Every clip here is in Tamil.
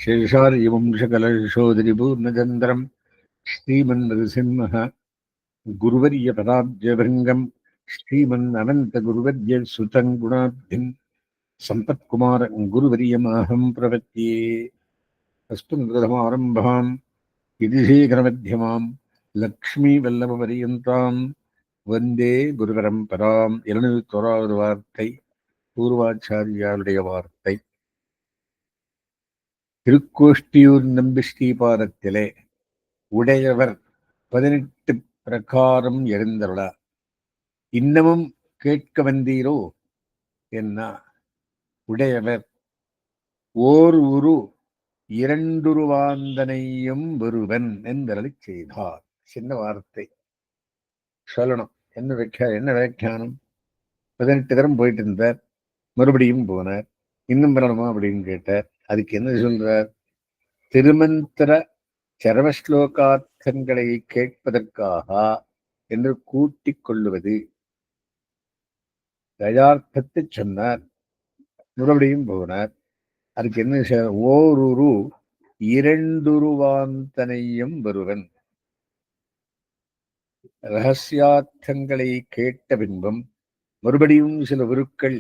शेषार्यवंशकलशोदरिपूर्णचन्द्रं श्रीमन्नृसिंह गुरुवर्यपदाब्जभृङ्गं श्रीमन्ननन्तगुरुवर्यसुतं गुणाब्धिं सम्पत्कुमारं गुरुवर्यमाहं प्रपद्ये। अस्मद्गुरुसमारम्भां यतिशेखरमध्यमां लक्ष्मीवल्लभपर्यन्तां वन्दे குருபரம்பராம். 201வது வார்த்தை பூர்வாச்சாரியாருடைய வார்த்தை. திருக்கோஷ்டியூர் நம்பி ஸ்ரீபாதத்திலே உடையவர் 18 பிரகாரம் எழுந்தருளார். இன்னமும் கேட்க வந்தீரோ என்ன? உடையவர் ஓர் உரு இரண்டுருவாந்தனையும் ஒருவன் என்றருளி செய்தார். சின்ன வார்த்தை சொல்லணும். என்ன வியாக்கியானம்? 18 தரம் போயிட்டு இருந்தார், மறுபடியும் போனார். இன்னும் வரணுமா அப்படின்னு கேட்டார். அதுக்கு என்ன சொல்றார்? திருமந்திர சரவஸ்லோகார்த்தங்களை கேட்பதற்காக என்று கூட்டிக் கொள்ளுவது. தயார்த்தத்தை சொன்னார், மறுபடியும் போனார். அதுக்கு என்ன? ஓருரு இரண்டுருவாந்தனையும் ஒருவன். ரகசியார்த்தங்களை கேட்ட பின்பும் மறுபடியும் சில உருக்கள்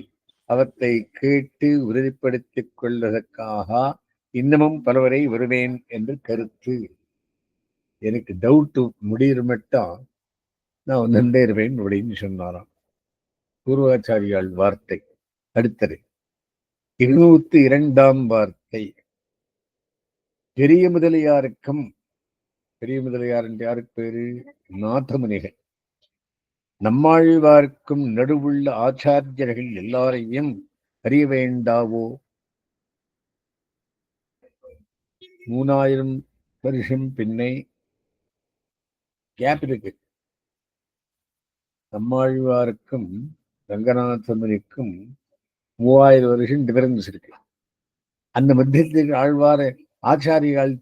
அவற்றை கேட்டு உறுதிப்படுத்திக் கொள்வதற்காக இன்னமும் பலவரை வருவேன் என்று கருத்து. எனக்கு டவுட் முடிகிற மட்டும் நான் வந்துட்டே இருவேன் அப்படின்னு சொன்னாராம் பூர்வாச்சாரியால் வார்த்தை. அடுத்தது 202ஆம் வார்த்தை. பெரிய முதலியாருக்கும், பெரிய முதலியார் என்று யாருக்கு பேரு? நாதமுனிகள். நம்மாழ்வார்க்கும் நடுவுள்ள ஆச்சாரியர்கள் எல்லாரையும் அறிய வேண்டாவோ? 3000 வருஷம் பின்னை கேப் இருக்கு. நம்மாழ்வாருக்கும் ரங்கநாதமுனிக்கும் 3000 வருஷம் டிஃபரன்ஸ் இருக்கு. அந்த மத்தியத்தில் ஆழ்வார ஆச்சாரியால்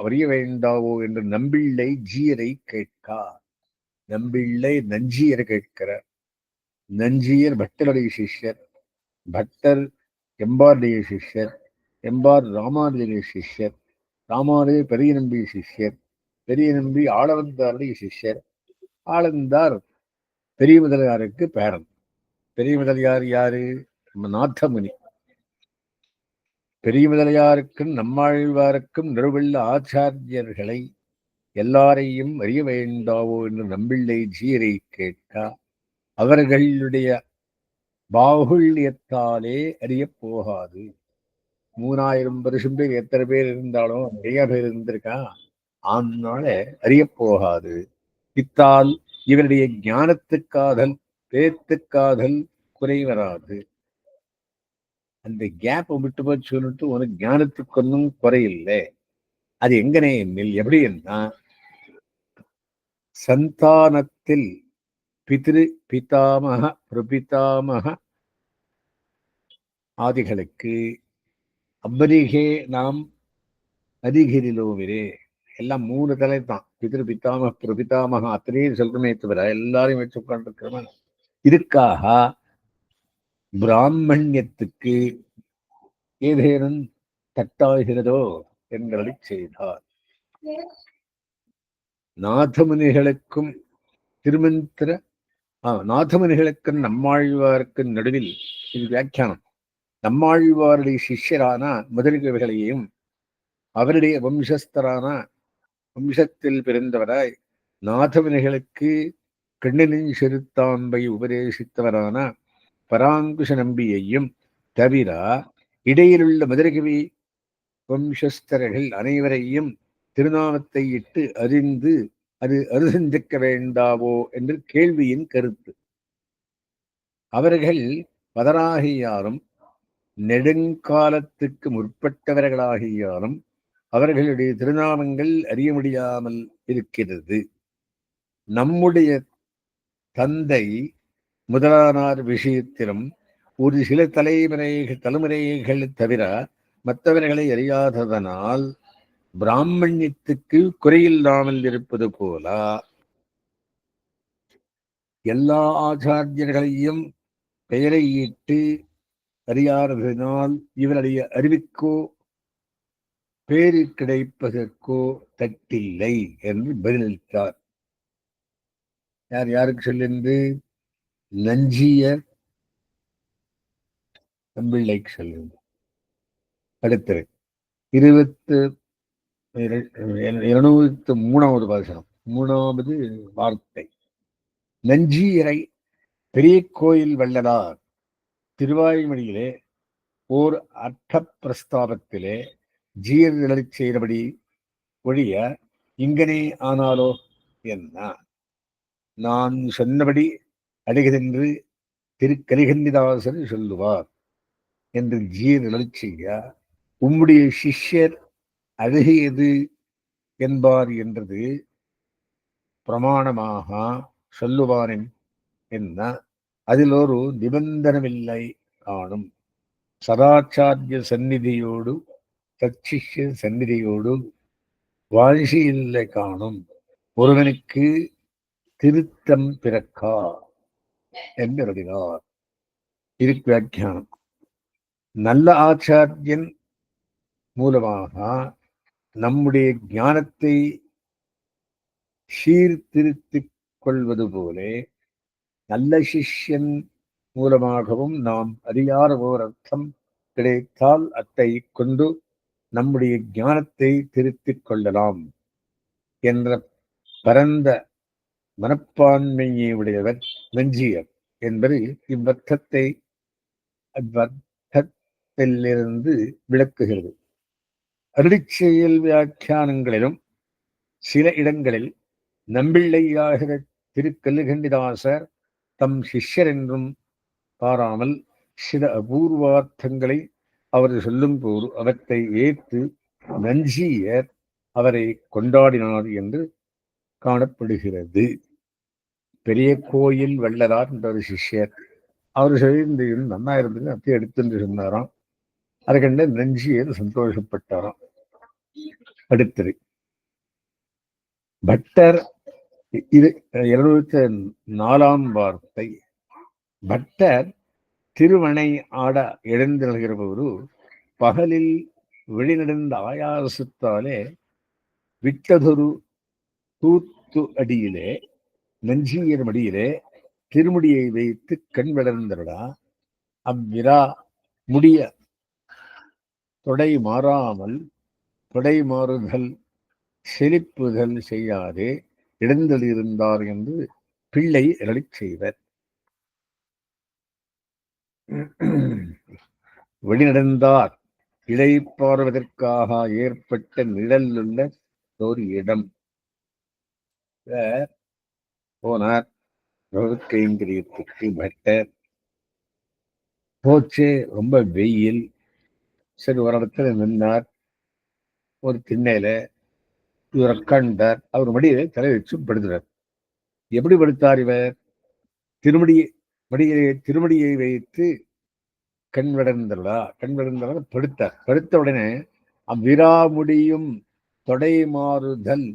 அறிய வேண்டாவோ என்று நம்பிள்ளை ஜீயரை கேட்கார். நம்பிள்ளை நஞ்சியரை கேட்கிறார். நஞ்சியர் பட்டருடைய சிஷ்யர், பட்டர் எம்பாருடைய சிஷ்யர், எம்பார் ராமானுஜருடைய சிஷ்யர், ராமானுஜர் பெரிய நம்பி சிஷ்யர், பெரிய நம்பி ஆளவந்தாருடைய சிஷ்யர், ஆளந்தார் பெரிய முதலியாருக்கு பேரன். பெரிய முதலியார் யாரு? நாதமுனி. பெரிய முதலியாருக்கும் நம்மாழ்வாருக்கும் நடுவுள்ள ஆச்சாரியர்களை எல்லாரையும் அறிய வேண்டாவோ என்று நம்பிள்ளை ஜீரை கேட்க அவர்களுடைய பாகுல்யத்தாலே அறிய போகாது. 3000 வருஷம் பேர் எத்தனை பேர் இருந்தாலும் நிறைய பேர் இருந்திருக்கா, அதனால அறிய போகாது. இத்தால் இவருடைய ஞானத்துக்காதல் பேத்துக்காதல் குறைவராது. அந்த கேப் விட்டு போய் சொல்லிட்டு உனக்கு ஞானத்துக்கு ஒன்றும் குறையில்லை. அது எங்கனே என்னில் எப்படி என்ன? சந்தானத்தில் பிதிரு பிதாமக பிரபிதாமக ஆதிகளுக்கு அவ்வரிகே நாம் அதிகிரிலோவிரே. எல்லாம் 3 தலை தான். பிதிரு பிதாமக பிரபிதாமக அத்தனையும் சொல்றமே தவிர எல்லாரையும் வச்சு உட்காந்துருக்கிறோம். இதுக்காக பிராமணியத்துக்கு ஏதேனும் தட்டாகிறதோ என்பதை செய்தார். நாதமுனிகளுக்கும் திருமந்திர நாதமுனிகளுக்கும் நம்மாழ்வாருக்கும் நடுவில் இது வியாக்கியானம். நம்மாழ்வாருடைய சிஷ்யரான முதலிகளையும் அவருடைய வம்சஸ்தரான வம்சத்தில் பிறந்தவராய் நாதமுனிகளுக்கு கண்ணனின் சிறுத்தாம்பை உபதேசித்தவரான பராங்குஷ நம்பியையும் தவிர இடையிலுள்ள மதுரகவி வம்சஸ்தர்கள் அனைவரையும் திருநாமத்தை இட்டு அறிந்து அது அருசந்திக்க வேண்டாவோ என்று கேள்வியின் கருத்து. அவர்கள் பதராகியாரும் நெடுங்காலத்துக்கு முற்பட்டவர்களாகியாரும் அவர்களுடைய திருநாமங்கள் அறிய முடியாமல் இருக்கிறது. நம்முடைய தந்தை முதலானார் விஷயத்திலும் ஒரு சில தலைமுறைகள் தவிர மற்றவர்களை அறியாததனால் பிராமணியத்துக்கு குறையில்லாமல் இருப்பது போல எல்லா ஆச்சாரியர்களையும் பெயரை ஈட்டு அறியாததினால் இவருடைய அறிவுக்கோ பேரு கிடைப்பதற்கோ தட்டில்லை என்று பதிலளித்தார். யார் யாருக்கு சொல்லிருந்து? நஞ்சியர் தம்பிள்ளைக்கு சொல்லிருந்து. அடுத்தது 203வது பாசனம், 3வது வார்த்தை. நஞ்சியரை பெரிய கோயில் வள்ளலார் திருவாய்மொழியிலே ஓர் அர்த்த பிரஸ்தாபத்திலே ஜீர்நிலை செய்தபடி ஒழிய இங்கனே ஆனாலோ என்ன? நான் சொன்னபடி அடிகதென்று திருக்கலிகன்னிதாசர் சொல்லுவார் என்று ஜீர்நிலை செய்ய உம்முடைய சிஷ்யர் அழகியது என்பார் என்றது பிரமாணமாக சொல்லுவாரின் என்ன? அதில் ஒரு நிபந்தனமில்லை காணும். சதாச்சாரிய சந்நிதியோடு தச்சிஷ்ய சந்நிதியோடு வாழ்ச்சியில்லை காணும். ஒருவனுக்கு திருத்தம் பிறக்கா என்று எழுதினார். இதுக்கு வியாக்கியானம். நல்ல ஆச்சாரியன் மூலமாக நம்முடைய ஞானத்தை சீர்திருத்திக் கொள்வது போலே நல்ல சிஷ்யன் மூலமாகவும் நாம் அறியாத ஓர் அர்த்தம் கிடைத்தால் அத்தை கொண்டு நம்முடைய ஞானத்தை திருத்திக் கொள்ளலாம் என்ற பரந்த மனப்பான்மையை உடையவர் நஞ்சியர் என்பது அவ்வர்த்தத்திலிருந்து விளக்குகிறது. அருளிச்செயல் வியாக்கியானங்களிலும் சில இடங்களில் நம்பிள்ளையாகிற திருக்கல்லுகண்டிதாசர் தம் சிஷ்யர் என்றும் பாராமல் சில அபூர்வார்த்தங்களை அவர் சொல்லும் போது அவற்றை ஏற்று நஞ்சியர் அவரை கொண்டாடினார் என்று காணப்படுகிறது. பெரிய கோயில் வள்ளலார் என்ற ஒரு சிஷ்யர் அவர் சொல்லியிருந்த நன்னா இருந்தது அப்படி எடுத்து சொன்னாராம். அதை கண்ட நஞ்சியர் சந்தோஷப்பட்டாராம். அடுத்தது பட்டர் 204ஆம் வார்த்தை. பட்டர் திருவணை ஆட எழுந்திருக்கிற போது பகலில் வெளிநடந்த ஆயாசத்தாலே விட்டதொரு தூத்து அடியிலே நஞ்சியர் மடியிலே திருமுடியை வைத்து கண் வளர்ந்தடா. அவ்விரா முடிய தொடை மாறாமல் தொடை மாறுதல் செழிப்புதல் செய்யாதே எழுந்தளிருந்தார் என்று பிள்ளை அருளி செய்வர். வெளிநடந்தார் இளைப்பாறுவதற்காக ஏற்பட்ட நிழலுள்ள ஒரு இடம் போனார். கைங்கரியத்துக்கு பட்டர் போச்சு. ரொம்ப வெயில். சரி, ஒரு இடத்துல நின்றார். ஒரு திண்ணையில இவர் உட்காண்டார். அவர் மடியில தலை வச்சு படுத்துறார். எப்படி படுத்தார் இவர்? திருமடியை வைத்து கண் விடர்ந்தா படுத்தார். படுத்த உடனே அவ்விராமுடியும் தொடை மாறுதல்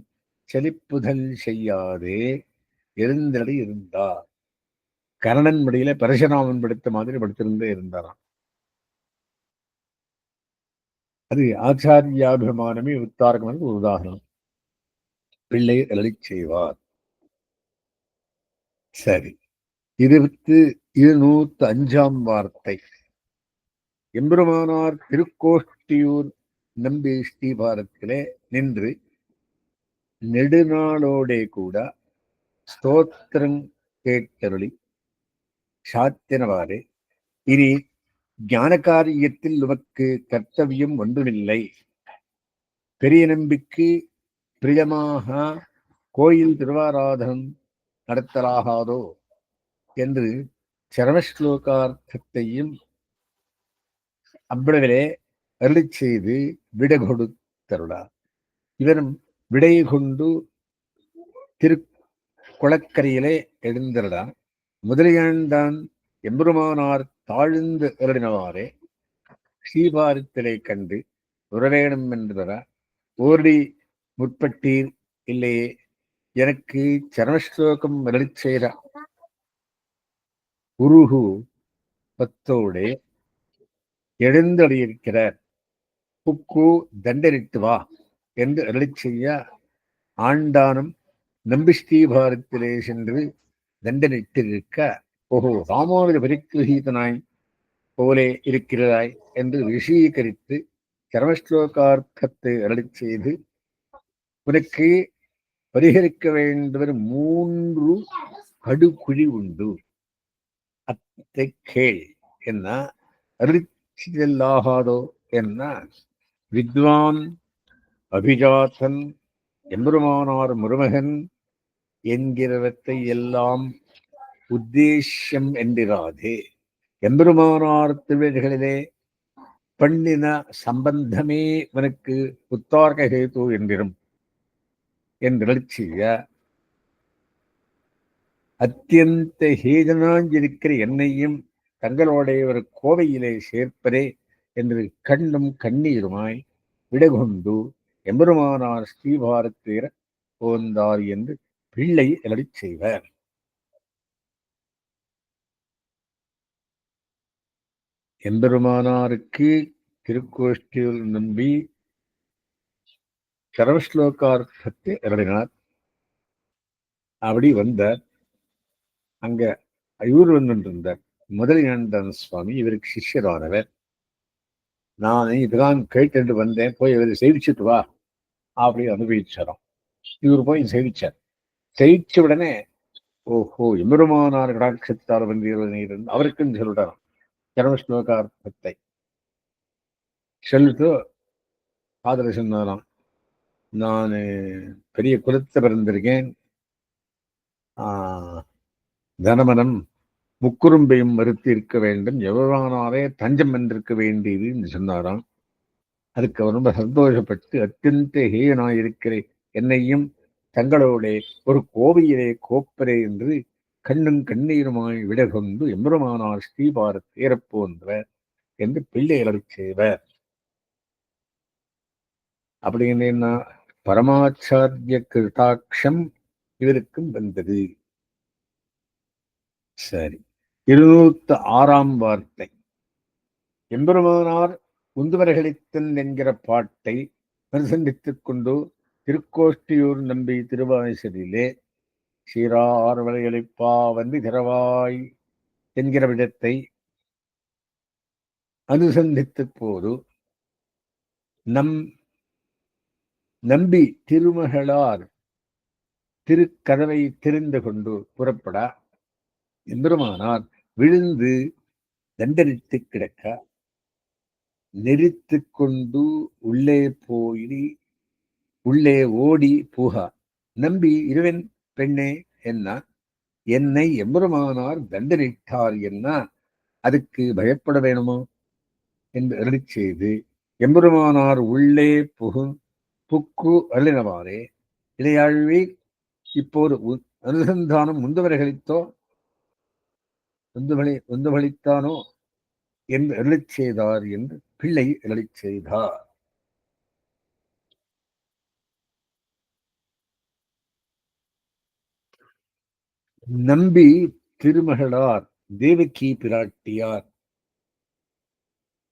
செழிப்புதல் செய்யாதே எழுந்தடி இருந்தார். கர்ணன் மடியில பரசுராமன் படுத்த மாதிரி படுத்திருந்தே இருந்தாராம். அது ஆச்சாரியாபிமானமே உத்தாரகம் ஒரு உதாரணம். பிள்ளை அருளி செய்வார். சரி, 205ஆம் வார்த்தை. எம்பெருமானார் திருக்கோஷ்டியூர் நம்பி ஸ்ரீபாரத்திலே நின்று நெடுநாளோடே கூட ஸ்தோத்திரம் கேட்டருளி சாத்தினவாறு, இனி ஞான காரியத்தில் உமக்கு கர்த்தவியம் ஒன்றுமில்லை. பெரிய நம்பிக்கு பிரியமாக கோயில் திருவாராதனம் நடத்தலாகாதோ என்று சரமஸ்லோகார்த்தத்தையும் அவ்வளவிலே அருளி செய்து விட கொடுத்தருளார். இவரும் விடை கொண்டு திருக்குளக்கரையிலே எழுந்திரடா. முதலியாண்டான் எம்பெருமானார் தாழ்ந்து அருளினவாறே ஸ்ரீபாரத்திலே கண்டு உறவேணும் என்பதர ஓடி முற்பட்டீர் இல்லையே, எனக்கு சரமஸ்லோகம் அருளி செய்த உருகு பத்தோடே எழுந்தடியிருக்கிறார். புக்கு தண்டனிட்டு வா என்று அருளி செய்ய ஆண்டானும் நம்பி ஸ்ரீபாரத்திலே சென்று தண்டனிட்டிருக்க, ஓஹோ ராமானுஜ பரிக்கிரகீதனாய் போலே இருக்கிறாய் என்று ரிஷீகரித்து சரமஸ்லோகார்த்தத்தை அருளி செய்து, உனக்கு பரிகரிக்க வேண்டுவர் 3 கடுகுழி உண்டு, அத்தை கேள் என்ன அருளிச்செல்லாகாதோ என்ன வித்வான் அபிஜாத்தன் எம்பெருமானார் முருமகன் என்கிறவற்றை எல்லாம் உத்தேசியம் என்றிராதே, எம்பெருமானார் திருவிழிகளிலே பண்ணின சம்பந்தமே உனக்கு உத்தார்க ஹேது என்றிரும் என்றிய அத்தியந்த ஹேதனாஞ்சிருக்கிற என்னையும் தங்களுடைய ஒரு கோவையிலே சேர்ப்பதே என்று கண்ணும் கண்ணீருமாய் விடகொண்டு எம்பெருமானார் ஸ்ரீபாரத்தீர போந்தார் என்று பிள்ளை எழி செய்வர். எம்பெருமானாருக்கு திருக்கோஷ்டியில் நம்பி சரவஸ்லோகார்த்தத்தை அருளினார். அப்படி வந்தார். அங்க இவர் வந்துருந்தார் முதலியாண்டன் சுவாமி, இவருக்கு சிஷ்யரானவர். நான் இதுதான் கேட்டு வந்தேன், போய் இவரை செய்திச்சுட்டு வா அப்படி அனுபவிச்சாராம். இவர் போய் செய்திச்சார். செய்திச்ச உடனே ஓஹோ எம்பெருமானார் கடாட்சத்தார் வந்தீர் அவருக்குன்னு சொல்லிட்டாராம் சரவஸ்லோகார்த்தத்தை சொல்லிட்டு காதல சொன்னாராம், நான் பெரிய குலத்தை பிறந்திருக்கேன், தனமனம் முக்குறும்பையும் மறுத்து இருக்க வேண்டும், எவ்வளவானாரே தஞ்சம் என்றிருக்க வேண்டியது என்று சொன்னாராம். அதுக்கு அவர் ரொம்ப சந்தோஷப்பட்டு, அத்தியந்த ஹேயனாயிருக்கிற என்னையும் தங்களோட ஒரு கோவையிலே கோப்பரே என்று கண்ணும் கண்ணீருமாய் விடகொண்டு எம்பெருமானார் ஸ்ரீபாரத் ஏறப்போன்றவர் என்று பிள்ளைகளை செய்வர். அப்படின்னு பரமாச்சாரிய கிருதாட்சம் இவருக்கும் வந்தது. சரி, 206ஆம் வார்த்தை. எம்பெருமானார் உந்துவரைகளித்தன் என்கிற பாட்டை பிரசந்தித்துக் கொண்டு திருக்கோஷ்டியூர் நம்பி திருவாய்சலிலே சீரார்வலையளிப்பா வந்து திறவாய் என்கிற விடத்தை அனுசந்தித்த போது நம்பி திருமகளார் திருக்கதவை தெரிந்து கொண்டு புறப்பட எம்பெருமானார் விழுந்து தண்டரித்து கிடக்க நெறித்து கொண்டு உள்ளே ஓடி போக, நம்பி இருவன் பெண்ணே என்ன, என்னை எம்பெருமானார் தண்டனிட்டார் என்ன, அதுக்கு பயப்பட வேணுமோ என்று அருளி செய்து எம்பெருமானார் உள்ளே புக்கு அருளினவாறே இளையாழ்வி இப்போது அனுசந்தானம் உந்துவளித்தானோ என்று அருளி செய்தார் என்று பிள்ளை அருளி செய்தார். நம்பி திருமகளார் தேவகி பிராட்டியார்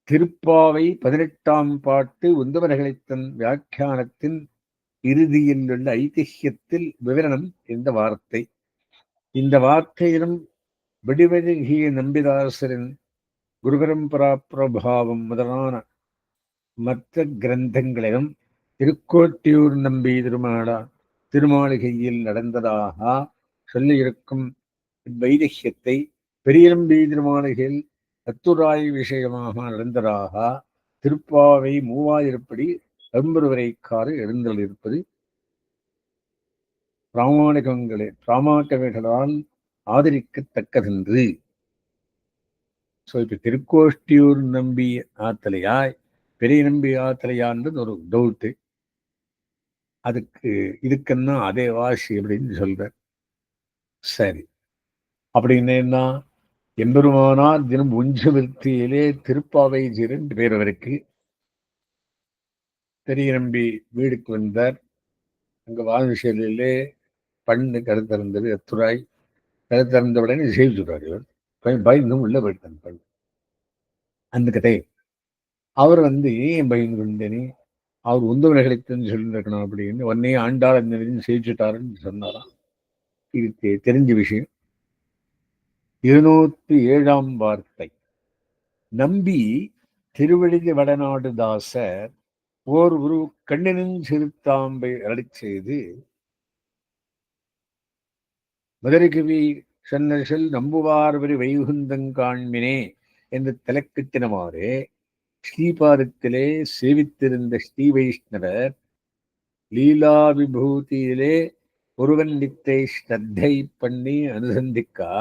திருப்பாவை 18ஆம் பாட்டு உந்தவர்களைத்தன் வியாக்கியானத்தின் இறுதியில் உள்ள ஐதிஹ்யத்தில் விவரணம் இந்த வார்த்தை. இந்த வார்த்தையிலும் வடிவழகிய நம்பிதாசரின் குருபரம்பரா பிரபாவம் முதலான மற்ற கிரந்தங்களிலும் திருக்கோட்டியூர் நம்பி திருமாளிகையில் நடந்ததாக சொல்லியிருக்கும் வைதிஹ்யத்தை பெரியநம்பி திருமாளிகையில் அத்துராய் விஷயமாக நடந்ததாக திருப்பாவை 3000படி அரும்பொருவரைக்காறு எழுந்தளிருப்பது பிராமாணிகங்களால் ஆதரிக்கத்தக்கதென்று. இப்ப திருக்கோஷ்டியூர் நம்பி ஆத்தலையாய் பெரிய நம்பி ஆத்தலையான்றது ஒரு டவுட்டு. இதுக்குன்னா அதே வாசி அப்படின்னு சொல்ற. சரி, அப்படின்னா எம்பெருமானார் தினம் உஞ்ச விருத்தியிலே திருப்பாவை 2 பேர் அவருக்கு பெரிய நம்பி வீடுக்கு வந்தார். அங்க வாழ்விஷயிலே பண்ணு கருத்திறந்தது அத்துராய் கருத்திறந்த உடனே செய்துறாரு. இவர் பயந்தும் உள்ள போயிட்டான். பண்ணு அந்த கதை அவர் ஏன் பயந்து கொண்டேனே, அவர் உந்தவனைகளைத்தன்னு சொல்லியிருக்கணும் அப்படின்னு உடனே ஆண்டாள் அந்த சிரிச்சுட்டாருன்னு சொன்னாராம். இது தெரிஞ்ச விஷயம். 207ஆம் வார்த்தை. நம்பி திருவழிதி வடநாடு தாசர் ஓர் உரு கண்ணினின் சிறுத்தாம்பை அருளிச் செய்து மதுரைகவி சன்னரிசல் நம்புவார்வரி வைகுந்தங்காண்மினே என்று தலைக்கட்டினமாறு ஸ்ரீபாதத்திலே சேவித்திருந்த ஸ்ரீ வைஷ்ணவர் லீலா விபூதியிலே ஒருவன் நித்தை ஸ்ரத்தை பண்ணி அனுசந்திக்கா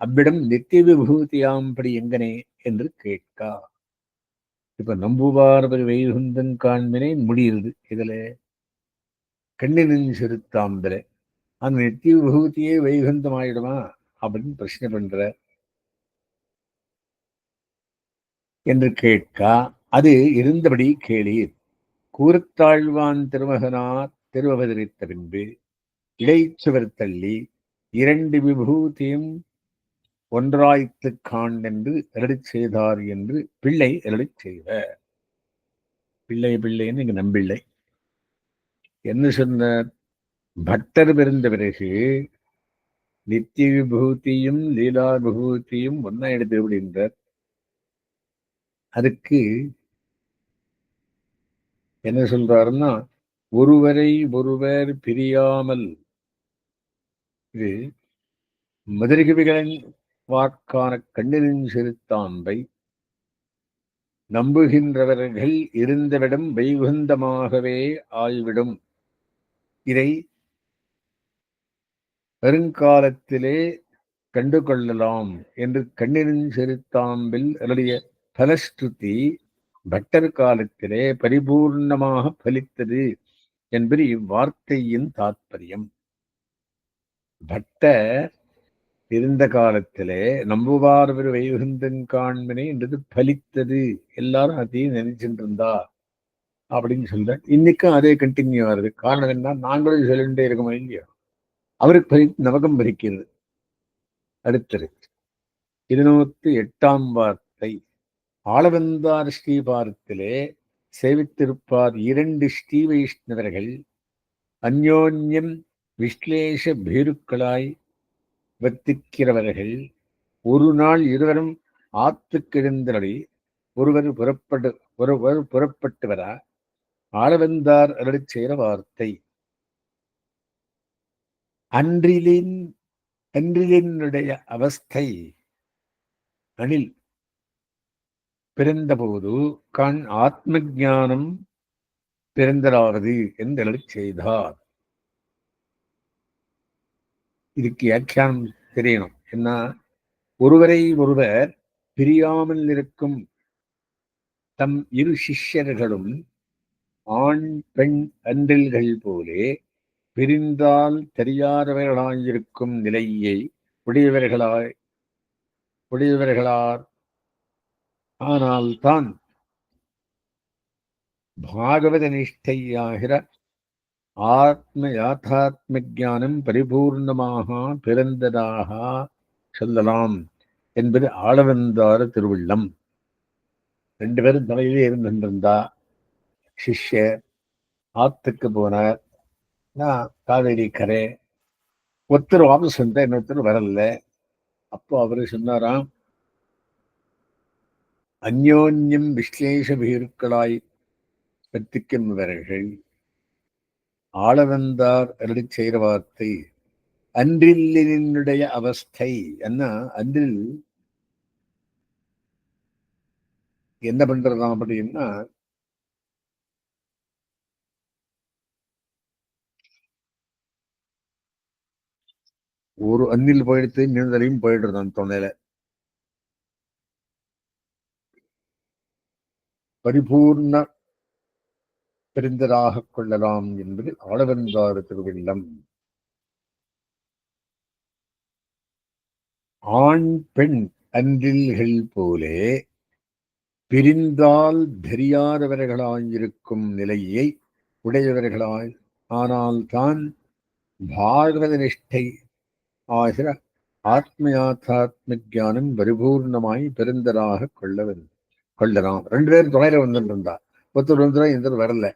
அவ்விடம் நித்திய விபூதியாம்படி எங்கனே என்று கேட்கா. இப்ப நம்புவார்வரி வைகுந்தங்காண்மினே முடியுது. இதுல கண்ணினின் சிறுத்தாம்பல அந்த நித்திய விபூதியே வைகுந்தம் ஆயிடுமா அப்படின்னு பிரச்சனை பண்ற என்று கேட்கா. அது இருந்தபடி கேளீர். கூரத்தாழ்வான் திருமகனார் திருவவதரித்த பின்பு இடைச்சுவர் தள்ளி 2 விபூதியும் ஒன்றாய்த்து காண் என்று அருளிச் செய்தார் என்று பிள்ளை அருளிச் செய்த. பிள்ளைன்னு இங்க நம்பிள்ளை என்ன சொன்ன? பக்தர் பிறந்த பிறகு நித்திய விபூதியும் லீலா விபூதியும் ஒன்னா எடுத்து அப்படின்றார். அதுக்கு என்ன சொல்றாருன்னா, ஒருவரை ஒருவர் பிரியாமல், இது மதுரகவிகளின் வாக்கான கண்ணினின் சிறுத்தாம்பை நம்புகின்றவர்கள் இருந்தவிடம் வைகுந்தமாகவே ஆய்விடும். இதை வருங்காலத்திலே கண்டு கொள்ளலாம் என்று கண்ணினின் சிறுத்தாம்பில் அவருடைய பலஸ்ருதி பட்டர் காலத்திலே பரிபூர்ணமாக பலித்தது என்பது இவ்வார்த்தையின் தாற்பயம். பட்டர் இருந்த காலத்திலே நம்புவார் வைகுந்தன் காண்பினை என்றது பலித்தது. எல்லாரும் அதையும் நினைச்சுட்டு இருந்தா அப்படின்னு சொல்ற. இன்னைக்கும் அதே கண்டினியூ ஆகுது. காரணம் என்ன? நாங்களும் சொல்லிட்டே இருக்கோம் இல்லையா? அவருக்கு நமக்கும் பலிக்கிறது. அடுத்தது 208ஆம் வார்த்தை. ஆளவந்தார் ஸ்ரீபாரத்திலே சேவித்திருப்பார் 2 ஸ்ரீ வைஷ்ணவர்கள் அந்யோன்யம் விஸ்லேஷ பீருக்களாய் வர்த்திக்கிறவர்கள் ஒரு நாள் இருவரும் ஆத்துக்கெழுந்தபடி ஒருவர் புறப்பட்டு வர ஆளவந்தார் அருளிச் செய்கிற வார்த்தை. அன்றிலினுடைய அவஸ்தை அணில் பிறந்தபோது கண் ஆத்ம ஞானம் பிறந்தராவது என்று அருளிச் செய்தார். இதுக்கு வியாக்கியானம் தெரியணும். என்ன? ஒருவரை ஒருவர் பிரியாமல் இருக்கும் தம் இரு சிஷ்யர்களும் ஆண் பெண் அன்றில்கள் போலே பிரிந்தால் தெரியாதவர்களாயிருக்கும் நிலையை உடையவர்களார் ஆனால் தான் பாகவத நிஷ்டையாகிற ஆத்ம யாத்தாத்ம ஞானம் பரிபூர்ணமாக பிறந்ததாக சொல்லலாம் என்பது ஆளவந்தார திருவுள்ளம். 2 பேரும் தலையிலே இருந்திருந்தா சிஷ்யர் ஆத்துக்கு போனார். காவேரி கரை. ஒருத்தர் வாபஸ் வந்தா இன்னொருத்தர் வரல. அப்போ அவரு சொன்னாராம், அந்யோன்யம் விஸ்லேஷ பீருக்களாய் வர்த்திக்கின்றவர்கள் ஆளவந்தார் அருளிச் செய்கிற வார்த்தை அன்றில்லினுடைய அவஸ்தை. என்ன? அன்றில் என்ன பண்றதாம் அப்படின்னா, ஒரு அன்னில் போயிடுத்து நீண்டலையும் போயிடுறதான் தொண்டையில. பரிபூர்ண பெருந்தராக கொள்ளலாம் என்பது ஆளவந்தார் திருவில்லம். ஆண் பெண் அன்றில்கள் போலே பிரிந்தால் தெரியாதவர்களாயிருக்கும் நிலையை உடையவர்களாய் ஆனால் தான் பாகவத நிஷ்டை ஆகிற ஆத்மயாத்தாத்ம ஞானம் பரிபூர்ணமாய் பெருந்தராக கொள்ளவன். கொள்ளலாம். 2 பேரும் துணையில வந்துட்டு இருந்தா. ஒருத்தர் வந்துடும், இந்த வரல.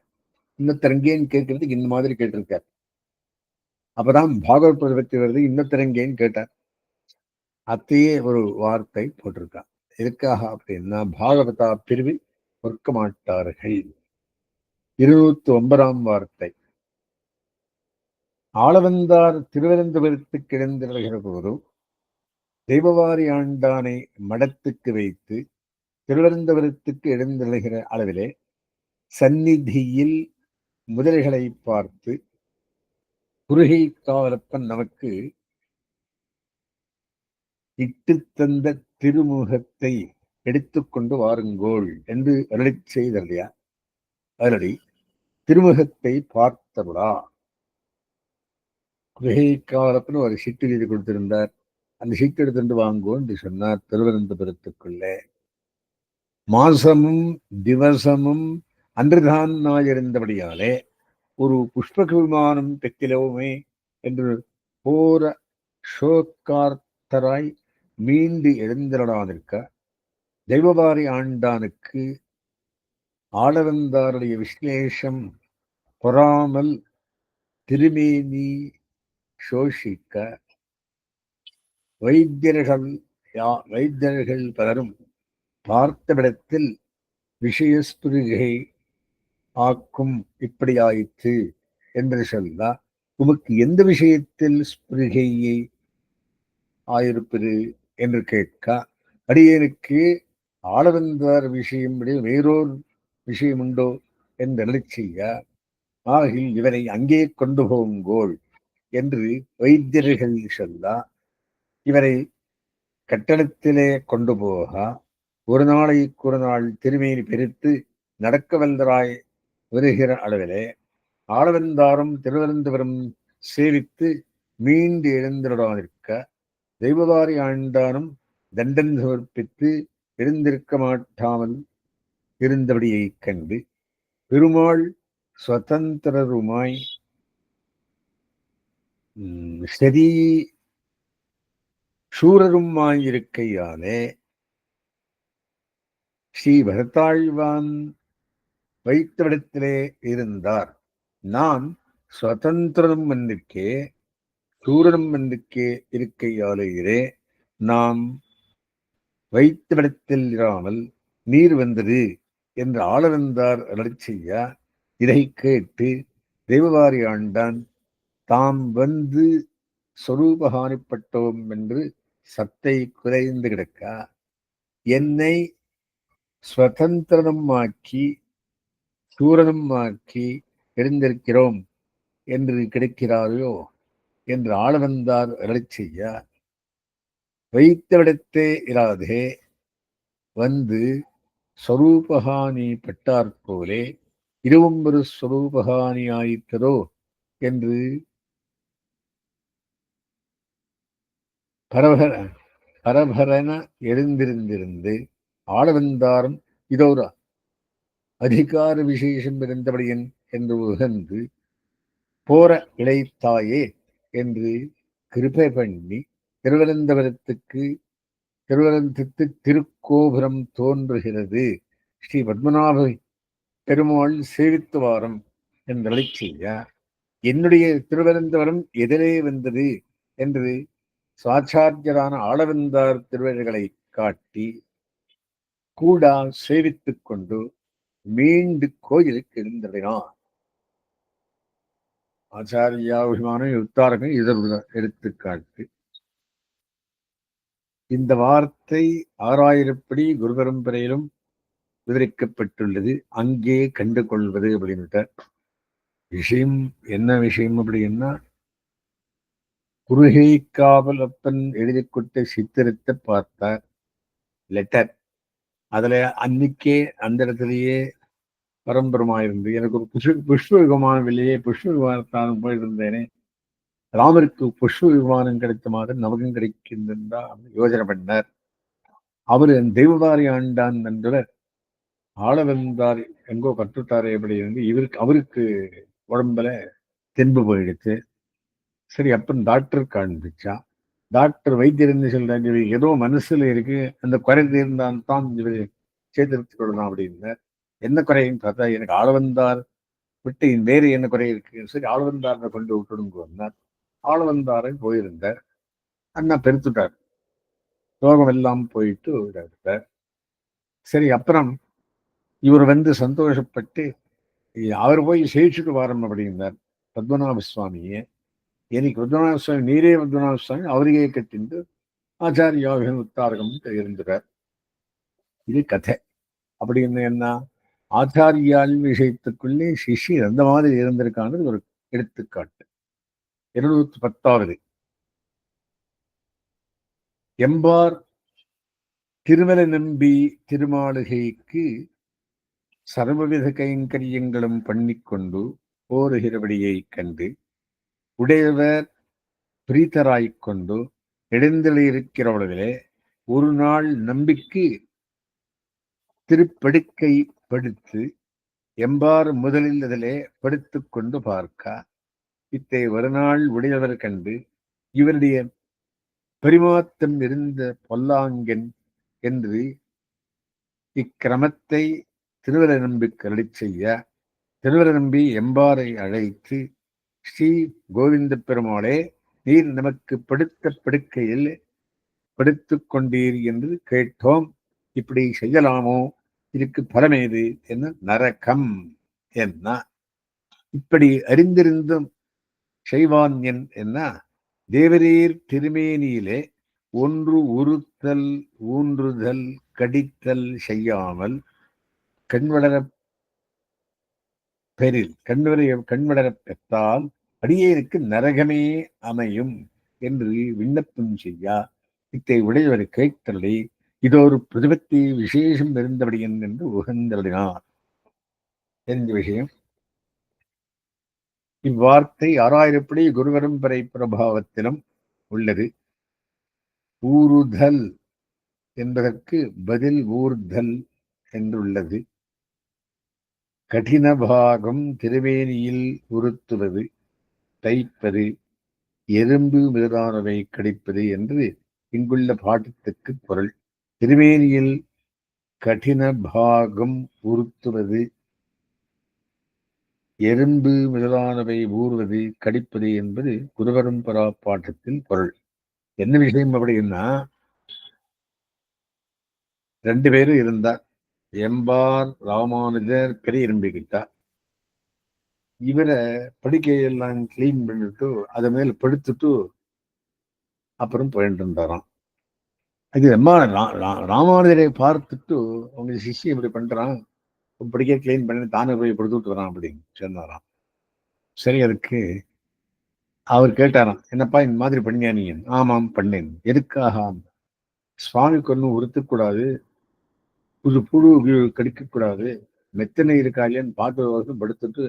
இன்னொருத்தர் எங்கேன்னு கேட்கறதுக்கு இந்த மாதிரி கேட்டிருக்கார். அப்பதான் பாகவத் பற்றி வருது, இன்னொருத்தர் எங்கேன்னு கேட்டார். அத்தையே ஒரு வார்த்தை போட்டிருக்கான். எதுக்காக அப்படின்னா, பாகவதா பிரிவு பொறுக்க மாட்டார்கள். 209ஆம் வார்த்தை. ஆளவந்தார் திருவனந்தபுரத்துக்கு எழுந்தருளுகிற போது தெய்வவாரி ஆண்டானை மடத்துக்கு வைத்து திருவனந்தபுரத்துக்கு எழுந்தருளுகிற அளவிலே சந்நிதியில் முதலைகளை பார்த்து, குருகை காவலப்பன் நமக்கு இட்டு தந்த திருமுகத்தை எடுத்துக்கொண்டு வாருங்கோள் என்று அருளி செய்தல்லையா. அதனடி திருமுகத்தை பார்த்தருளா. குருகை காவலப்பன் ஒரு சீட்டு எழுதி கொடுத்திருந்தார். அந்த சீட்டு எடுத்துட்டு வாங்கோ என்று சொன்னார். திருவனந்தபுரத்துக்குள்ளே மாசமும் திவசமும் அன்றுதான் நாயிருந்தபடியாலே ஒரு புஷ்பக விமானம் பெற்றிலவுமே என்று போர ஷோக்கார்த்தராய் மீண்டு எழுந்தருளாதிருக்க தெய்வவாரி ஆண்டானுக்கு ஆளவந்தாருடைய விஸ்லேஷம் பொறாமல் திருமேனி சோஷிக்க வைத்தியர்கள் பலரும் பார்த்தவிடத்தில் விஷயஸ்புரிகை ஆக்கும் இப்படியாயிற்று என்று சொல்ல, உமக்கு எந்த விஷயத்தில் ஸ்பிருகையை ஆயிருப்பது என்று கேட்க, அடியேனுக்கு ஆளவந்தார் விஷயம் வேறோர் விஷயம் உண்டோ என்று செய்ய, ஆகில் இவரை அங்கே கொண்டு போங்கோள் என்று வைத்தியர்கள் சொல்ல, இவரை கட்டணத்திலே கொண்டு போக ஒரு நாளைக்கு ஒரு நாள் திருமேனி பெருத்து நடக்க வல்லராய் வருகிற அளவிலே ஆளவந்தாரும் திருவனந்தபுரம் சேவித்து மீண்டு எழுந்திருக்க தெய்வவாரி ஆண்டானும் தண்டன் சமர்ப்பித்து எழுந்திருக்க மாட்டாமல் இருந்தபடியை கண்டு பெருமாள் சுதந்திரருமாய் சரி சூரருமாயிருக்கையாலே ஸ்ரீ பரதாழ்வான் வைத்தவிடத்திலே இருந்தார். நான் சுதந்திரம் மன்னிற்கே சூரனும் மன்னிற்கே இருக்கையாலேயே நாம் வைத்தவிடத்தில் இராமல் நீர் வந்தது என்று ஆளவந்தார் அருளி செய்ய, இதை கேட்டு தெய்வவாரி ஆண்டான் தாம் வந்து சொரூபகாணிப்பட்டோம் என்று சத்தை குறைந்து கிடக்க, என்னை சுதந்திரனும் ஆக்கி சூரனும் ஆக்கி எழுந்திருக்கிறோம் என்று கிடைக்கிறாரோ என்று ஆளவந்தார் அருளி செய்ய, வைத்தவிடத்தே இராதே வந்து ஸ்வரூபகாணி பட்டாற்போலே இதுவும் ஒரு ஸ்வரூபகாணி ஆயிற்றதோ என்று பரபரன எழுந்திருந்திருந்து ஆளவந்தாரும் இதோர அதிகார விசேஷம் இருந்தபடியன் என்று உகந்து போர இளைத்தாயே என்று கிருபை பண்ணி திருவனந்தபுரத்துக்கு திருக்கோபுரம் தோன்றுகிறது, ஸ்ரீ பத்மநாப பெருமாள் சேவித்து வாரம் என்று செய்ய, என்னுடைய திருவனந்தபுரம் எதிரே வந்தது என்று சாச்சாரியரான ஆளவந்தார் திருவள்களை காட்டி கூடா சேவித்துக் கொண்டு மீண்டு கோயிலுக்கு எழுந்தடைனார். ஆச்சாரியாபிமானம் உத்தாரகம் இதற்கு எடுத்துக்காட்டு. இந்த வார்த்தை 6000படி குரு பரம்பரையிலும் விவரிக்கப்பட்டுள்ளது. அங்கே கண்டு கொள்வது அப்படின்னுட்ட விஷயம். என்ன விஷயம் அப்படின்னா, குருகை காவலப்பன் எழுதி கொடுத்த சித்திரத்தை பார்த்தார், லெட்டர். அதுல அன்னைக்கே அந்த இடத்துலயே பரம்பரமாயிருந்து எனக்கு ஒரு புஷ்ப விமானம் இல்லையே, புஷ்ப விமானத்தான் போயிருந்தேனே, ராமருக்கு புஷ்ப விமானம் கிடைத்த மாதிரி நமக்கும் கிடைக்கின்றா யோஜனை பண்ணார். அவரு தெய்வவாரி ஆண்டான் என்றவர் ஆளவந்தார் எங்கோ கற்றுட்டாரே எப்படி இருந்து அவருக்கு உடம்புல தென்பு போயிடுச்சு. சரி, அப்பன் டாக்டர் காண்பிச்சா. டாக்டர் வைத்தியர் சொல்றாங்க, ஏதோ மனசுல இருக்கு, அந்த குறை தீர்ந்தான் தான் சேர்த்து கொள்ளலாம் அப்படின்னு. என்ன குறைன்னு பார்த்தா, எனக்கு ஆளவந்தார் விட்டு வேறு என்ன குறை இருக்கு, சரி ஆளவந்தாரை கொண்டு விட்டுடுங்க. ஆளவந்தாரை போயிருந்தார், அண்ணா பெருத்துட்டார், ரோகம் எல்லாம் போயிட்டு விட்டார். சரி, அப்புறம் இவர் சந்தோஷப்பட்டு அவர் போய் சேவிச்சுட்டு வாரம் அப்படின்னார் பத்மநாப சுவாமியே. எனக்கு பத்மநாப சுவாமி நீரே பத்மநாப சுவாமி அவரையே கட்டிண்டு ஆச்சாரியாக உத்தாரகம் இருந்தார். இது கதை. அப்படின்னு என்ன, ஆச்சாரியால் விஷயத்துக்குள்ளே சிஷ்யர் அந்த மாதிரி இருந்திருக்கான்னு ஒரு எடுத்துக்காட்டு. 210வது எம்பார் திருமலை நம்பி திருமாளிகைக்கு சர்வவித கைங்கரியங்களும் பண்ணிக்கொண்டு போருகிறபடியை கண்டு உடையவர் பிரீத்தராய்கொண்டு எழுந்தளிருக்கிறவர்களே ஒரு நாள் நம்பிக்கு திருப்படுக்கை படுத்து எம்பார் முதலில் அதிலே படுத்து கொண்டு பார்க்க இத்தை ஒரு நாள் உடையவர் கண்டு இவருடைய பரிமாத்தம் இருந்த பொல்லாங்கன் என்று இக்கிரமத்தை திருவர நம்பி கருளி செய்ய திருவர நம்பி எம்பாரை அழைத்து, ஸ்ரீ கோவிந்த பெருமாளே, நீர் நமக்கு படுத்த படுக்கையில் படுத்து கொண்டீர் என்று கேட்டோம், இப்படி செய்யலாமோ, இதுக்கு பரமேது என்ன, நரகம் என்ன, இப்படி அறிந்திருந்தும் செய்வான் என்ன, தேவரீர் திருமேனியிலே ஒன்று உறுத்தல் ஊன்றுதல் கடித்தல் செய்யாமல் கண்வளர பெரில் கண்வளர பெற்றால் அடியேனுக்கு நரகமே அமையும் என்று விண்ணப்பம் செய்யா இத்தை உடையவர் கேட்டலை இதொரு பிரதிபத்தி விசேஷம் இருந்தபடியன் என்று உகந்தருளினார். தெரிஞ்ச விஷயம். இவ்வார்த்தை ஆறாயிரப்படி குருவரம்பரை பிரபாவத்திலும் உள்ளது. ஊறுதல் என்பதற்கு பதில் ஊர்தல் என்றுள்ளது. கடின பாகம் திருவேணியில் உறுத்துவது, தைப்பது, எறும்பு முதலானவை கடிப்பது என்று இங்குள்ள பாட்டத்துக்கு பொருள். திருவேணியில் கடின பாகம் உறுத்துவது, எறும்பு முதலானவை ஊறுவது, கடிப்பது என்பது குருவரம்பரா பாட்டத்தின் பொருள். என்ன விஷயம் அப்படின்னா, 2 பேரும் இருந்தார். எம்பார் ராமானுஜர் பெரிய எறும்பிக்கிட்டார். இவரை படுக்கையெல்லாம் கிளீன் பண்ணிட்டு அது மேல படுத்துட்டு அப்புறம் போயிட்டு இருந்தாராம். அது ராமானுஜரை பார்த்துட்டு அவங்க சிஷ்யம் இப்படி பண்றான், படிக்க கிளீன் பண்ணி தானே போய் படுத்துட்டு வரான் அப்படின்னு சொன்னாராம். சரி, அதுக்கு அவர் கேட்டாராம், என்னப்பா இந்த மாதிரி பண்ணியா நீ? ஆமாம் பண்ணேன். எதுக்காக? சுவாமிக்கு ஒன்றும் உறுத்தக்கூடாது, புழு கடிக்கக்கூடாது, மெத்தனை இருக்கா இல்லையான்னு பார்த்து வருஷம் படுத்துட்டு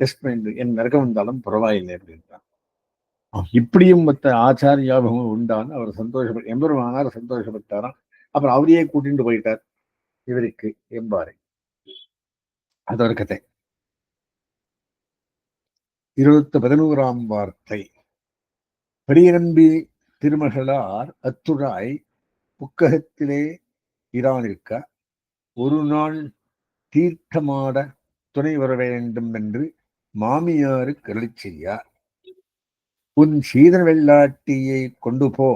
டெஸ்ட் பண்ணிட்டு என் நரகம் வந்தாலும் பரவாயில்லை அப்படின்றான். இப்படியும் மற்ற ஆச்சாரியாபகம் உண்டான்னு அவர் சந்தோஷப்பட்டு எம்பெருமானார் சந்தோஷப்பட்டாராம். அப்புறம் அவரையே கூட்டிட்டு போயிட்டார் இவருக்கு எம்பாரை. அது ஒரு கதை. 11ஆம் வார்த்தை. பெரியநம்பி திருமகளார் அத்துழாய் புக்ககத்திலே இரானிருக்க ஒரு நாள் தீர்த்தமாட துணை வர வேண்டும் என்று மாமியாரு கருளி செய்ய, உன் சீதன வெள்ளாட்டியை கொண்டு போ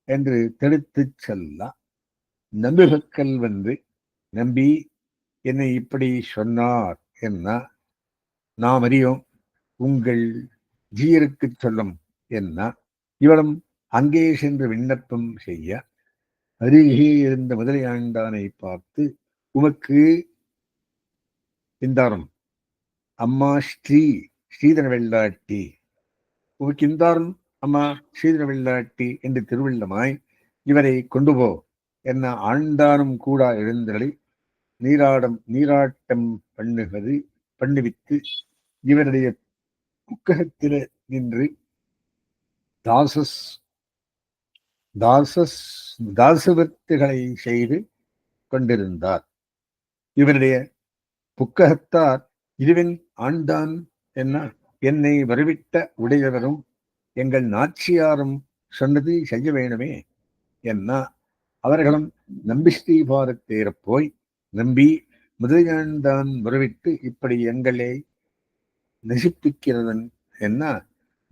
என்று தெளித்து செல்ல, நம்பிகள் நம்பி என்னை இப்படி சொன்னார் என்ன, நாம் அறியோம், உங்கள் ஜீயருக்கு சொல்லும் என்ன. இவளும் அங்கே சென்று விண்ணப்பம் செய்ய அருகே இருந்த முதலையாண்டானை பார்த்து, உமக்கு இந்தாரும் அம்மா ஸ்ரீதர வெள்ளாட்டி, உமக்கு இந்தாரும் அம்மா ஸ்ரீதர வெள்ளாட்டி என்று திருவிழமாய் இவரை கொண்டு போ என்ன ஆண்டானும் கூட எழுந்தலை நீராட்டம் பண்ணுவித்து இவருடைய புக்ககத்தில நின்று தாசவத்துகளை செய்து கொண்டிருந்தார். இவருடைய புக்ககத்தார், இதுவன் ஆண்டான் என்ன, என்னை வரவிட்ட உடையவரும் எங்கள் நாச்சியாரும் சொன்னது செய்ய வேணுமே என்ன. அவர்களும் நம்பி ஸ்ரீபாரத்தேர போய் நம்பி முதலியாண்டான் வரவிட்டு இப்படி எங்களை நசிப்பிக்கிறதன் என்ன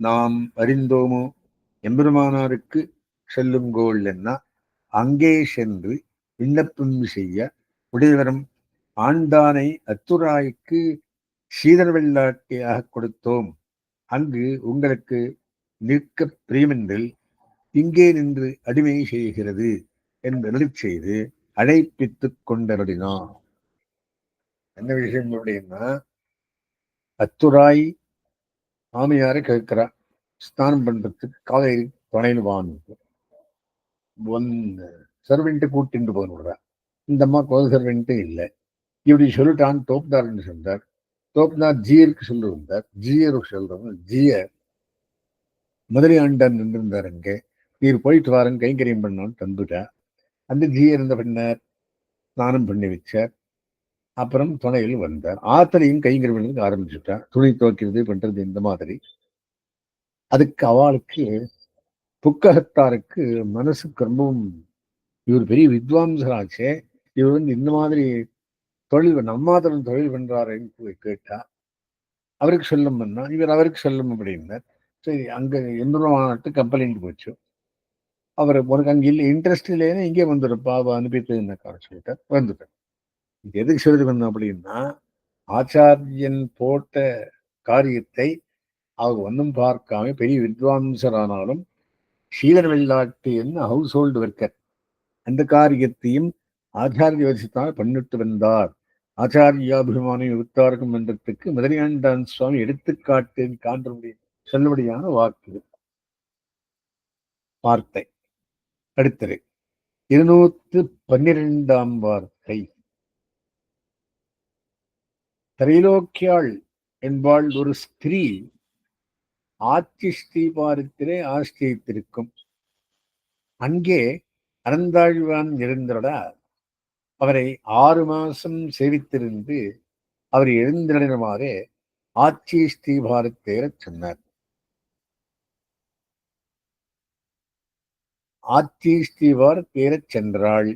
நாம் அறிந்தோமோ எம்பெருமானாருக்கு செல்லுங்கோள் என்ன அங்கே சென்று விண்ணப்பம் செய்ய உடையவரம் ஆண்டானை அத்துராய்க்கு சீதர் வெள்ளாட்டியாக கொடுத்தோம். அங்கு உங்களுக்கு நிற்க பிரியமென்றில் இங்கே நின்று அடிமை செய்கிறது என்று செய்து அழைப்பித்துக் கொண்டருளினான். என்ன விஷயம் அப்படின்னா, அத்துராய் மாமியாரை கேட்கிறா ஸ்நானம் பண்றதுக்கு காவேரி துணையில் சர்வெண்ட்டு கூட்டிட்டு போகிறா. இந்த அம்மா கோத சர்வெண்ட்டு இல்லை. இப்படி சொல்லிட்டான் தோப்தார்னு சொன்னார். தோப்தார் ஜியருக்கு சொல்லி வந்தார். ஜியருக்கு சொல்றவங்க ஜியர் முதலியாண்டான் நின்றிருந்தார். அங்கே நீர் போயிட்டு வாரங்க கைங்கரியம் பண்ணான்னு தந்துட்டா. அந்த ஜியர் இருந்த பின்னர் ஸ்நானம் பண்ணி வச்சார். அப்புறம் துணையில் வந்தார். ஆத்தரையும் கைங்கரியம் பண்ணதுக்கு ஆரம்பிச்சுட்டா. துணி துவைக்கிறது பண்றது இந்த மாதிரி. அதுக்கு அவளுக்கு புக்ககத்தாருக்கு மனசுக்கு ரொம்பவும் இவர் பெரிய வித்வாம்சராச்சே, இவர் இந்த மாதிரி தொழில் நம்மாத்திரம் தொழில் பண்றாருன்னு போய் கேட்டா அவருக்கு சொல்லும் பண்ணா இவர் அவருக்கு சொல்லும் அப்படின்னார். சரி அங்க எந்திரமானட்டு கம்பெனிக்கு போச்சு. அவர் உனக்கு அங்கே இல்லை இன்ட்ரெஸ்ட் இல்லைன்னா இங்கே வந்துடுப்பா அனுப்பிட்டுனாக்கா சொல்லிட்டார். வந்துட்டார். இது எதுக்கு சொல்லி வந்தோம் அப்படின்னா, ஆச்சாரியன் போட்ட காரியத்தை அவங்க ஒன்றும் பார்க்காம பெரிய வித்வாம்சரானாலும் ஷீலர் வெள்ளாட்டு என்ன ஹவுஸ் ஹோல்டு ஒர்க்கர் அந்த காரியத்தையும் ஆச்சாரிய வசித்தால் பண்ணிட்டு வந்தார். ஆச்சாரியாபிமானம் வித்தாரகம் என்றதுக்கு முதலியாண்டான் சுவாமி எடுத்துக்காட்டு காண்படி சொல்லுபடியான வாக்கு வார்த்தை. அடுத்தது 212 வார்த்தை. திரைலோக்கியாள் என்பாள் ஒரு ஸ்திரீ ஆட்சி ஸ்ரீபாரத்திலே ஆசிரியத்திருக்கும். அங்கே அனந்தாழ்வான் இருந்தோட அவரை 6 மாசம் சேவித்திருந்து அவர் எழுந்திருமாறு ஆட்சி ஸ்ரீபாரத்தேர சொன்னார். ஆட்சி ஸ்ரீபாரத்தேர சென்றாள்.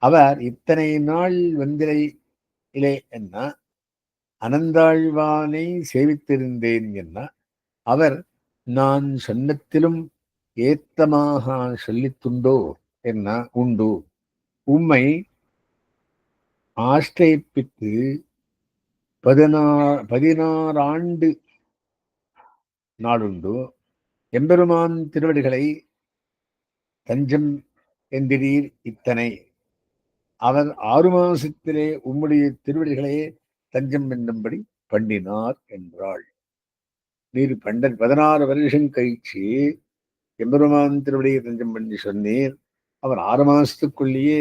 அவர் இத்தனை நாள் வந்திரையிலே என்ன அனந்தாழ்வானை சேவித்திருந்தேன் என்ன அவர் நான் சொன்னத்திலும் ஏத்தமாக சொல்லித்துண்டோ என்ன உண்டு உம்மை ஆஷ்டிப்பித்து 16 ஆண்டு நாளுண்டு எம்பெருமான் திருவடிகளை தஞ்சம் என்கிறீர் இத்தனை அவர் 6 மாசத்திலே உம்முடைய திருவடிகளே தஞ்சம் என்னும்படி பண்ணினார் என்றாள். நீர் 16 வருஷம் கழிச்சு எம்பெருமான் திருவடியை தஞ்சம் பண்ணி சொன்னீர். அவர் 6 மாசத்துக்குள்ளேயே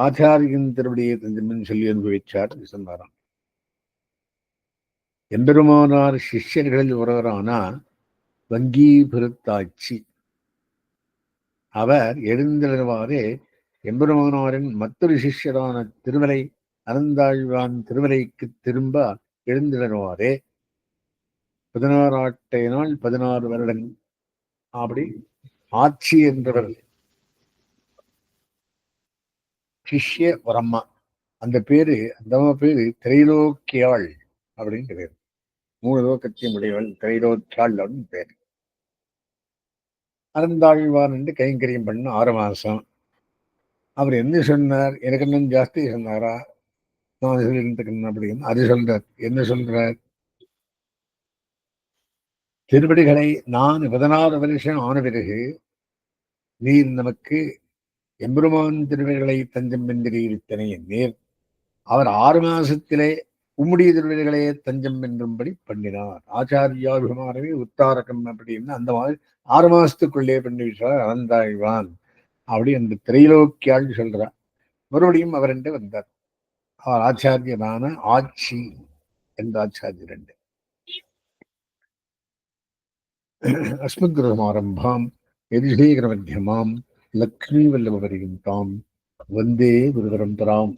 ஆச்சாரியன் திருவடியை தஞ்சம் பண்ணி சொல்லி அனுபவிச்சார் சொன்னாராம். எம்பெருமானார் சிஷ்யர்களில் ஒருவரான வங்கீபுரத்தாட்சி அவர் எழுந்திருவாரே எம்பெருமானாரின் மற்றொரு சிஷ்யரான திருமலை அனந்தாழ்வான் திருமலைக்கு திரும்ப எழுந்திருவாரே 16 நாள் 16 வருடம் அப்படி ஆட்சி என்றவர் சிஷ்ய ஒரு அம்மா. அந்த பேரு அந்த அம்மா பேரு திரைலோக்கியாள் அப்படின்னு பேரு. 3 லோகத்தையும் உடையவள் திரைலோக்கியாள் அப்படின்னு பேரு. அனந்தாழ்வான் என்று கைங்கரியம் பண்ண 6 மாசம். அவர் என்ன சொன்னார்? எனக்கு இன்னும் ஜாஸ்தி சொன்னாரா? நான் சொல்லிட்டு அப்படின்னு அது சொல்றார். என்ன சொல்றார்? திருப்படிகளை நான் 16 வருஷம் ஆன பிறகு நீர் நமக்கு எம்பெருமான் திருவடிகளை தஞ்சம் என்கிறீர் இத்தனை நீர் அவர் 6 மாசத்திலே உம்முடைய திருவடிகளே தஞ்சம் என்றும்படி பண்ணினார். ஆச்சாரியாபிமானமே உத்தாரகம் அப்படின்னு அந்த மாதிரி 6 மாசத்துக்குள்ளே பண்ணி விட்டார் அனந்தாழ்வான் அப்படி அந்த திரைலோக்கியாள் சொல்றார். மறுபடியும் அவர் என்று வந்தார். அவர் ஆச்சாரியனான ஆட்சி என்ற ஆச்சாரியர். அஸ்மத்குருசமாரம்பாம் யதிசேகரமத்தியமாம் லக்ஷ்மீவல்லபபரியந்தாம் வந்தே குருபரம்பராம்.